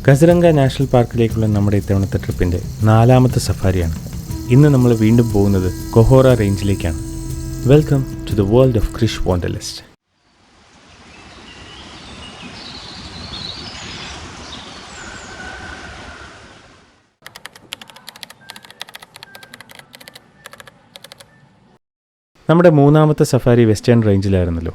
കസിരംഗ national പാർക്കിലേക്കുള്ള നമ്മുടെ ഇത്തവണത്തെ ട്രിപ്പിൻ്റെ 4ാമത്തെ സഫാരിയാണ്. ഇന്ന് നമ്മൾ വീണ്ടും പോകുന്നത് കൊഹോറ റേഞ്ചിലേക്കാണ്. Welcome to the world of Krish wanderlust. നമ്മുടെ 3ാമത്തെ സഫാരി വെസ്റ്റേൺ റേഞ്ചിലായിരുന്നല്ലോ.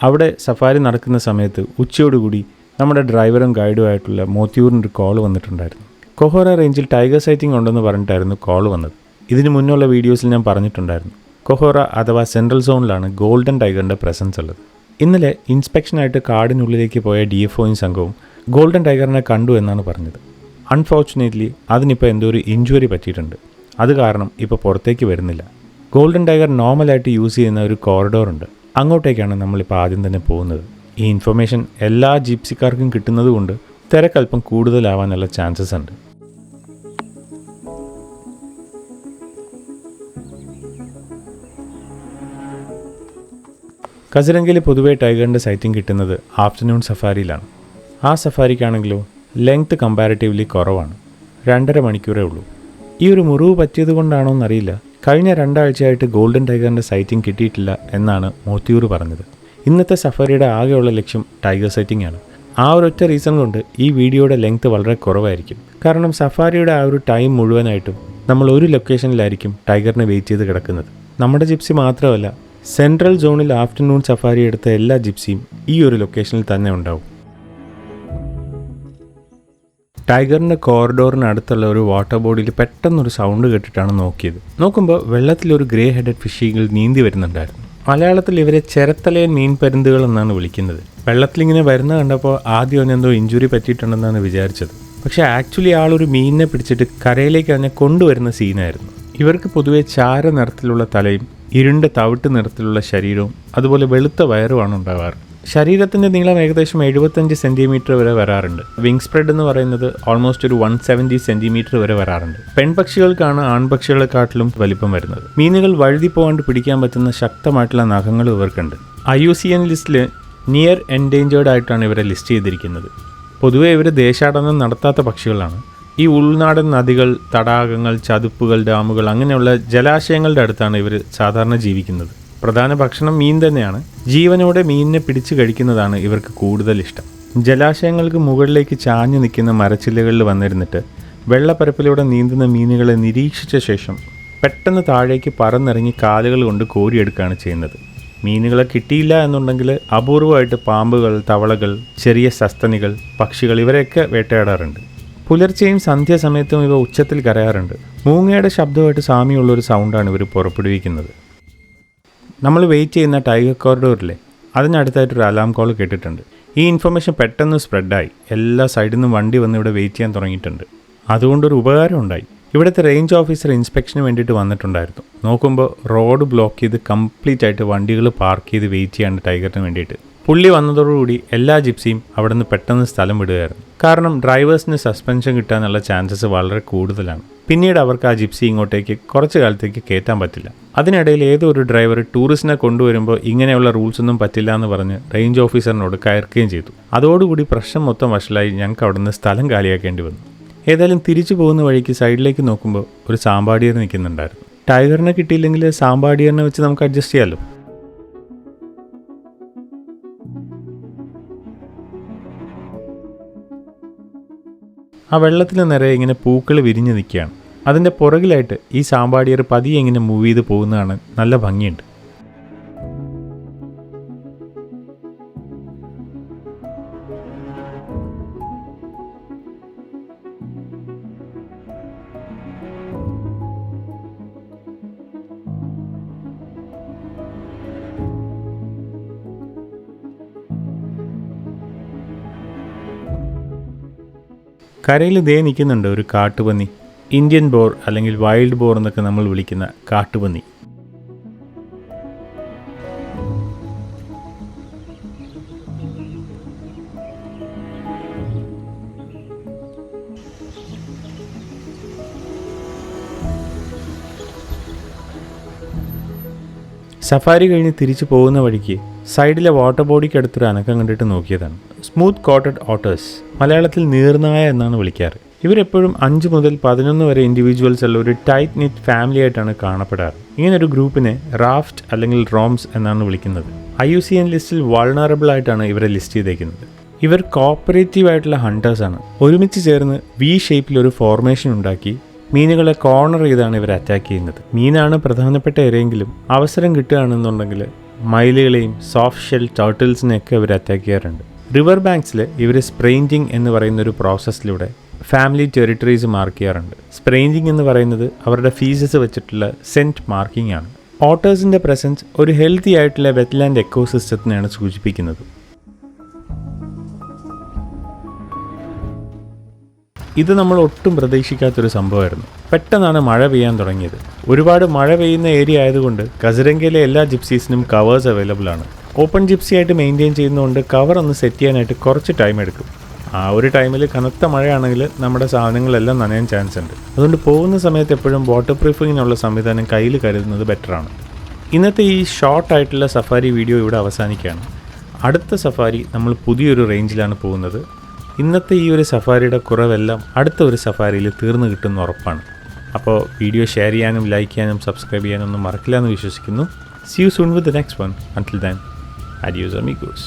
അവിടെ സഫാരി നടക്കുന്ന സമയത്ത് ഉച്ചയോടുകൂടി നമ്മുടെ ഡ്രൈവറും ഗൈഡുമായിട്ടുള്ള മോത്തിയൂറിനൊരു കോൾ വന്നിട്ടുണ്ടായിരുന്നു. കൊഹോറ റേഞ്ചിൽ ടൈഗർ സൈറ്റിംഗ് ഉണ്ടെന്ന് പറഞ്ഞിട്ടായിരുന്നു കോൾ വന്നത്. ഇതിന് മുന്നുള്ള വീഡിയോസിൽ ഞാൻ പറഞ്ഞിട്ടുണ്ടായിരുന്നു, കൊഹോറ അഥവാ സെൻട്രൽ സോണിലാണ് ഗോൾഡൻ ടൈഗറിൻ്റെ പ്രസൻസ് ഉള്ളത്. ഇന്നലെ ഇൻസ്പെക്ഷനായിട്ട് കാടിനുള്ളിലേക്ക് പോയ DFOയും സംഘവും ഗോൾഡൻ ടൈഗറിനെ കണ്ടു എന്നാണ് പറഞ്ഞത്. അൺഫോർച്ചുനേറ്റ്ലി അതിനിപ്പോൾ എന്തോ ഒരു ഇഞ്ചുറി പറ്റിയിട്ടുണ്ട്. അത് കാരണം ഇപ്പോൾ പുറത്തേക്ക് വരുന്നില്ല. ഗോൾഡൻ ടൈഗർ നോർമലായിട്ട് യൂസ് ചെയ്യുന്ന ഒരു കോറിഡോറുണ്ട്, അങ്ങോട്ടേക്കാണ് നമ്മളിപ്പോൾ ആദ്യം തന്നെ പോകുന്നത്. ഈ ഇൻഫർമേഷൻ എല്ലാ ജീപ്സിക്കാർക്കും കിട്ടുന്നത് കൊണ്ട് തിരക്കൽപ്പം കൂടുതലാവാനുള്ള ചാൻസസ് ഉണ്ട്. കസിരംഗയിൽ പൊതുവേ ടൈഗറിൻ്റെ സൈറ്റിംഗ് കിട്ടുന്നത് ആഫ്റ്റർനൂൺ സഫാരിയിലാണ്. ആ സഫാരിക്കാണെങ്കിലോ ലെങ്ത് കമ്പാരിറ്റീവ്ലി കുറവാണ്, 2.5 മണിക്കൂറേ ഉള്ളൂ. ഈ ഒരു മുറിവ് പറ്റിയത് കൊണ്ടാണോ എന്നറിയില്ല, കഴിഞ്ഞ 2 ആഴ്ചയായിട്ട് ഗോൾഡൻ ടൈഗറിൻ്റെ സൈറ്റിംഗ് കിട്ടിയിട്ടില്ല എന്നാണ് മോത്തിയൂർ പറഞ്ഞത്. ഇന്നത്തെ സഫാരിയുടെ ആകെയുള്ള ലക്ഷ്യം ടൈഗർ സൈറ്റിംഗ് ആണ്. ആ ഒരൊറ്റ റീസൺ കൊണ്ട് ഈ വീഡിയോയുടെ ലെങ്ത് വളരെ കുറവായിരിക്കും. കാരണം സഫാരിയുടെ ആ ഒരു ടൈം മുഴുവനായിട്ടും നമ്മൾ ഒരു ലൊക്കേഷനിലായിരിക്കും ടൈഗറിനെ വെയിറ്റ് ചെയ്ത് കിടക്കുന്നത്. നമ്മുടെ ജിപ്സി മാത്രമല്ല, സെൻട്രൽ സോണിൽ ആഫ്റ്റർനൂൺ സഫാരി എടുത്ത എല്ലാ ജിപ്സിയും ഈ ഒരു ലൊക്കേഷനിൽ തന്നെ ഉണ്ടാവും. ടൈഗറിൻ്റെ കോറിഡോറിന് അടുത്തുള്ള ഒരു വാട്ടർ ബോഡിയിൽ പെട്ടെന്നൊരു സൗണ്ട് കേട്ടിട്ടാണ് നോക്കിയത്. നോക്കുമ്പോൾ വെള്ളത്തിലൊരു ഗ്രേ ഹെഡഡ് ഫിഷികൾ നീന്തി വരുന്നുണ്ടായിരുന്നു. മലയാളത്തിൽ ഇവരെ ചെരത്തലയൻ മീൻ പരുന്തുകൾ എന്നാണ് വിളിക്കുന്നത്. വെള്ളത്തിലിങ്ങനെ വരുന്ന കണ്ടപ്പോൾ ആദ്യം എന്തോ ഇഞ്ചുറി പറ്റിയിട്ടുണ്ടെന്നാണ് വിചാരിച്ചത്. പക്ഷേ ആക്ച്വലി ആളൊരു മീനിനെ പിടിച്ചിട്ട് കരയിലേക്ക് തന്നെ കൊണ്ടുവരുന്ന സീനായിരുന്നു. ഇവർക്ക് പൊതുവെ ചാര നിറത്തിലുള്ള തലയും ഇരുണ്ട തവിട്ട് നിറത്തിലുള്ള ശരീരവും അതുപോലെ വെളുത്ത വയറുമാണ് ഉണ്ടാവാറ്. ശരീരത്തിൻ്റെ നീളം ഏകദേശം 75 സെൻറ്റിമീറ്റർ വരെ വരാറുണ്ട്. വിങ് സ്പ്രെഡ് എന്ന് പറയുന്നത് ഓൾമോസ്റ്റ് ഒരു 170 സെൻറ്റിമീറ്റർ വരെ വരാറുണ്ട്. പെൺപക്ഷികൾക്കാണ് ആൺപക്ഷികളെക്കാട്ടിലും വലിപ്പം വരുന്നത്. മീനുകൾ വഴുതി പോകാണ്ട് പിടിക്കാൻ പറ്റുന്ന ശക്തമായിട്ടുള്ള നഖങ്ങൾ ഇവർക്കുണ്ട്. IUCN ലിസ്റ്റിൽ നിയർ എൻഡേഞ്ചേർഡ് ആയിട്ടാണ് ഇവരെ ലിസ്റ്റ് ചെയ്തിരിക്കുന്നത്. പൊതുവെ ഇവർ ദേശാടനം നടത്താത്ത പക്ഷികളാണ്. ഈ ഉൾനാടൻ നദികൾ, തടാകങ്ങൾ, ചതുപ്പുകൾ, ഡാമുകൾ അങ്ങനെയുള്ള ജലാശയങ്ങളുടെ അടുത്താണ് ഇവർ സാധാരണ ജീവിക്കുന്നത്. പ്രധാന ഭക്ഷണം മീൻ തന്നെയാണ്. ജീവനോടെ മീനിനെ പിടിച്ചു കഴിക്കുന്നതാണ് ഇവർക്ക് കൂടുതൽ ഇഷ്ടം. ജലാശയങ്ങൾക്ക് മുകളിലേക്ക് ചാഞ്ഞു നിൽക്കുന്ന മരച്ചില്ലകളിൽ വന്നിരുന്നിട്ട് വെള്ളപ്പരപ്പിലൂടെ നീന്തുന്ന മീനുകളെ നിരീക്ഷിച്ച ശേഷം പെട്ടെന്ന് താഴേക്ക് പറന്നിറങ്ങി കാലുകൾ കൊണ്ട് കോരിയെടുക്കുകയാണ് ചെയ്യുന്നത്. മീനുകളെ കിട്ടിയില്ല എന്നുണ്ടെങ്കിൽ അപൂർവമായിട്ട് പാമ്പുകൾ, തവളകൾ, ചെറിയ സസ്തനികൾ, പക്ഷികൾ ഇവരെയൊക്കെ വേട്ടയാടാറുണ്ട്. പുലർച്ചെയും സന്ധ്യാസമയത്തും ഇവ ഉച്ചത്തിൽ കരയാറുണ്ട്. മൂങ്ങയുടെ ശബ്ദമായിട്ട് സാമ്യമുള്ളൊരു സൗണ്ടാണ് ഇവർ പുറപ്പെടുവിക്കുന്നത്. നമ്മൾ വെയിറ്റ് ചെയ്യുന്ന ടൈഗർ കോറിഡോറിലെ അതിനടുത്തായിട്ടൊരു അലാം കോൾ കേട്ടിട്ടുണ്ട്. ഈ ഇൻഫർമേഷൻ പെട്ടെന്ന് സ്പ്രെഡായി. എല്ലാ സൈഡിൽ നിന്നും വണ്ടി വന്ന് ഇവിടെ വെയിറ്റ് ചെയ്യാൻ തുടങ്ങിയിട്ടുണ്ട്. അതുകൊണ്ടൊരു ഉപകാരം ഉണ്ടായി. ഇവിടുത്തെ റേഞ്ച് ഓഫീസർ ഇൻസ്പെക്ഷന് വേണ്ടിയിട്ട് വന്നിട്ടുണ്ടായിരുന്നു. നോക്കുമ്പോൾ റോഡ് ബ്ലോക്ക് ചെയ്ത് കംപ്ലീറ്റ് ആയിട്ട് വണ്ടികൾ പാർക്ക് ചെയ്ത് വെയിറ്റ് ചെയ്യാണ്ട് ടൈഗറിന് വേണ്ടിയിട്ട്. പുള്ളി വന്നതോടുകൂടി എല്ലാ ജിപ്സിയും അവിടെ നിന്ന് പെട്ടെന്ന് സ്ഥലം വിടുകയായിരുന്നു. കാരണം ഡ്രൈവേഴ്സിന് സസ്പെൻഷൻ കിട്ടാനുള്ള ചാൻസസ് വളരെ കൂടുതലാണ്. പിന്നീട് അവർക്ക് ആ ജിപ്സി ഇങ്ങോട്ടേക്ക് കുറച്ച് കാലത്തേക്ക് കയറ്റാൻ പറ്റില്ല. അതിനിടയിൽ ഏതോ ഒരു ഡ്രൈവർ ടൂറിസ്റ്റിനെ കൊണ്ടുവരുമ്പോൾ ഇങ്ങനെയുള്ള റൂൾസ് ഒന്നും പറ്റില്ല എന്ന് പറഞ്ഞ് റേഞ്ച് ഓഫീസറിനോട് കയർക്കുകയും ചെയ്തു. അതോടുകൂടി പ്രശ്നം മൊത്തം വഷളായി. ഞങ്ങൾക്ക് അവിടെ നിന്ന് സ്ഥലം കാലിയാക്കേണ്ടി വന്നു. ഏതായാലും തിരിച്ചു പോകുന്ന വഴിക്ക് സൈഡിലേക്ക് നോക്കുമ്പോൾ ഒരു സാമ്പാടിയർ നിൽക്കുന്നുണ്ടായിരുന്നു. ടൈഗറിനെ കിട്ടിയില്ലെങ്കിൽ സാമ്പാടിയറിനെ വെച്ച് നമുക്ക് അഡ്ജസ്റ്റ് ചെയ്യാമല്ലോ. ആ വെള്ളത്തിൽ നിറയെ ഇങ്ങനെ പൂക്കൾ വിരിഞ്ഞ് നിൽക്കുകയാണ്. അതിൻ്റെ പുറകിലായിട്ട് ഈ സാമ്പാടിയർ പതിയെ ഇങ്ങനെ മൂവ് ചെയ്ത് പോകുന്നതാണ്. നല്ല ഭംഗിയുണ്ട്. കരയിൽ ദേ നിൽക്കുന്നുണ്ട് ഒരു കാട്ടുപന്നി. ഇന്ത്യൻ ബോർ അല്ലെങ്കിൽ വൈൽഡ് ബോർ എന്നൊക്കെ നമ്മൾ വിളിക്കുന്ന കാട്ടുപന്നി. സഫാരി കഴിഞ്ഞ് തിരിച്ചു പോകുന്ന വഴിക്ക് സൈഡിലെ വാട്ടർ ബോഡിക്ക് അടുത്തൊരു അനക്കം കണ്ടിട്ട് നോക്കിയതാണ്. സ്മൂത്ത് കോട്ടഡ് ഓട്ടേഴ്സ്, മലയാളത്തിൽ നീർനായ എന്നാണ് വിളിക്കാറ്. ഇവരെപ്പോഴും 5 മുതൽ 11 വരെ ഇൻഡിവിജ്വൽസ് ഉള്ള ഒരു ടൈറ്റ് നിറ്റ് ഫാമിലി ആയിട്ടാണ് കാണപ്പെടാറ്. ഇങ്ങനൊരു ഗ്രൂപ്പിനെ റാഫ്റ്റ് അല്ലെങ്കിൽ റോംസ് എന്നാണ് വിളിക്കുന്നത്. IUCN ലിസ്റ്റിൽ വൾണറബിൾ ആയിട്ടാണ് ഇവരെ ലിസ്റ്റ് ചെയ്തേക്കുന്നത്. ഇവർ കോപ്പറേറ്റീവ് ആയിട്ടുള്ള ഹണ്ടേഴ്സാണ്. ഒരുമിച്ച് ചേർന്ന് V ഷേപ്പിൽ ഒരു ഫോർമേഷൻ ഉണ്ടാക്കി മീനുകളെ കോർണർ ചെയ്താണ് ഇവർ അറ്റാക്ക് ചെയ്യുന്നത്. മീനാണ് പ്രധാനപ്പെട്ട ഇരയെങ്കിലും അവസരം കിട്ടുകയാണെന്നുണ്ടെങ്കിൽ മയിലുകളെയും സോഫ്റ്റ് ഷെൽ ടർട്ടിൽസിനെയൊക്കെ ഇവർ അറ്റാക്ക് ചെയ്യാറുണ്ട്. റിവർ ബാങ്ക്സിൽ ഇവർ സ്പ്രെയിൻജിങ് എന്ന് പറയുന്ന ഒരു പ്രോസസ്സിലൂടെ ഫാമിലി ടെറിട്ടറീസ് മാർക്ക് ചെയ്യാറുണ്ട്. സ്പ്രെയിൻജിങ് എന്ന് പറയുന്നത് അവരുടെ ഫീസസ് വെച്ചിട്ടുള്ള സെൻറ്റ് മാർക്കിംഗ് ആണ്. ഓട്ടേഴ്സിൻ്റെ പ്രസൻസ് ഒരു ഹെൽത്തി ആയിട്ടുള്ള വെറ്റ്ലാൻഡ് എക്കോസിസ്റ്റത്തിനെയാണ് സൂചിപ്പിക്കുന്നത്. ഇത് നമ്മൾ ഒട്ടും പ്രതീക്ഷിക്കാത്തൊരു സംഭവമായിരുന്നു. പെട്ടെന്നാണ് മഴ പെയ്യാൻ തുടങ്ങിയത്. ഒരുപാട് മഴ പെയ്യുന്ന ഏരിയ ആയതുകൊണ്ട് കസരംഗയിലെ എല്ലാ ജിപ്സീസിനും കവേഴ്സ് അവൈലബിൾ ആണ്. ഓപ്പൺ ജിപ്സി ആയിട്ട് മെയിൻറ്റെയിൻ ചെയ്യുന്നതുകൊണ്ട് കവർ ഒന്ന് സെറ്റ് ചെയ്യാനായിട്ട് കുറച്ച് ടൈം എടുക്കും. ആ ഒരു ടൈമിൽ കനത്ത മഴയാണെങ്കിൽ നമ്മുടെ സാധനങ്ങളെല്ലാം നനയാൻ ചാൻസ് ഉണ്ട്. അതുകൊണ്ട് പോകുന്ന സമയത്ത് എപ്പോഴും വാട്ടർ പ്രൂഫിങ്ങിനുള്ള സംവിധാനം കയ്യിൽ കരുതുന്നത് ബെറ്ററാണ്. ഇന്നത്തെ ഈ ഷോർട്ട് ആയിട്ടുള്ള സഫാരി വീഡിയോ ഇവിടെ അവസാനിക്കുകയാണ്. അടുത്ത സഫാരി നമ്മൾ പുതിയൊരു റേഞ്ചിലാണ് പോകുന്നത്. ഇന്നത്തെ ഈ ഒരു സഫാരിയുടെ കുറവെല്ലാം അടുത്ത ഒരു സഫാരിയിൽ തീർന്നു കിട്ടുന്ന ഉറപ്പാണ്. അപ്പോൾ വീഡിയോ ഷെയർ ചെയ്യാനും ലൈക്ക് ചെയ്യാനും സബ്സ്ക്രൈബ് ചെയ്യാനൊന്നും മറക്കില്ല എന്ന് വിശ്വസിക്കുന്നു. See you soon with the next one. Until then, adios amigos.